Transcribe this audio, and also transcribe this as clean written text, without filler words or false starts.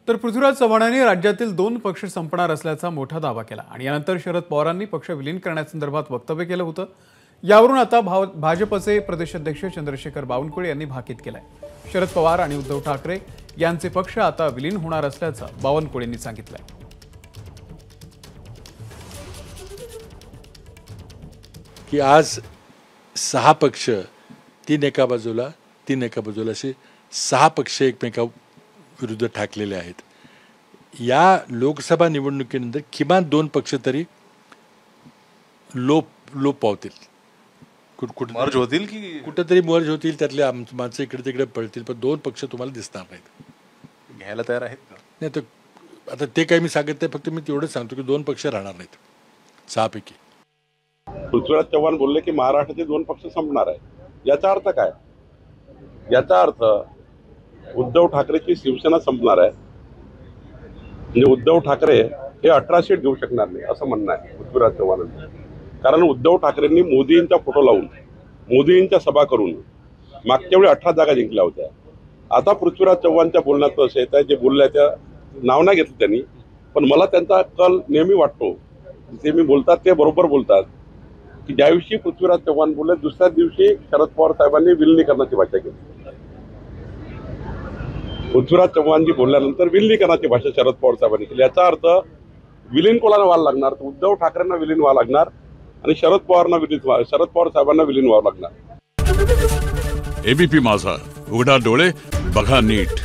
तर पृथ्वीराज चव्हाणांनी राज्यातील 2 पक्ष संपणार असल्याचा मोठा दावा केला आणि यानंतर शरद पवारांनी पक्ष विलीन करण्यासंदर्भात वक्तव्य केलं होतं। यावरून आता भाजपचे प्रदेशाध्यक्ष चंद्रशेखर बावनकुळे यांनी भाकीत केलंय। शरद पवार आणि उद्धव ठाकरे यांचे पक्ष आता विलीन होणार असल्याचं बावनकुळेंनी सांगितलंय। की आज 6 पक्ष तीन एका बाजूला असे 6 पक्ष एकमेकाविरुद्ध ठाकलेले आहेत। या लोकसभा निवडणुकीनंतर किमान 2 पक्ष तरी लोप पावतील, मर्ज होतील की कुठेतरी मर्ज होतील, त्यातले माणसं इकडे तिकडे पळतील, पण 2 पक्ष तुम्हाला दिसणार नाहीत। घ्यायला तयार आहेत का? नाही तर आता ते काही मी सांगत नाही, फक्त मी तेवढंच सांगतो की 2 पक्ष राहणार नाहीत 6 पैकी। पृथ्वीराज चव्हाण बोलले की महाराष्ट्राचे 2 पक्ष संपणार आहे। याचा अर्थ काय? याचा अर्थ उद्धव ठाकरेची शिवसेना संपणार आहे, म्हणजे उद्धव ठाकरे हे 18 सीट घेऊ शकणार नाही असं म्हणणं आहे पृथ्वीराज चव्हाणांचं। कारण उद्धव ठाकरेंनी मोदींचा फोटो लावून मोदींच्या सभा करून मागच्या वेळी 18 जागा जिंकल्या होत्या। आता पृथ्वीराज चव्हाणच्या बोलण्यात असं येत आहे, जे बोलल्याच्या नाव नाही घेतलं त्यांनी, पण मला त्यांचा कल नेहमी वाटतो, ते मी बोलतात ते बरोबर बोलतात की ज्या दिवशी पृथ्वीराज चव्हाण बोलले दुसऱ्या दिवशी शरद पवार साहेबांनी विलिनीकरणाची भाषा केली। पृथ्वीराज चव्हाणजी बोलल्यानंतर विलिनीकरणाची भाषा शरद पवार साहेबांनी केली। याचा अर्थ विलीन कोणाला व्हायला लागणार? तर उद्धव ठाकरेंना विलीन व्हावं लागणार आणि शरद पवार साहेबांना विलीन व्हावं लागणार। एबीपी माझा, उघडा डोळे बघा नीट।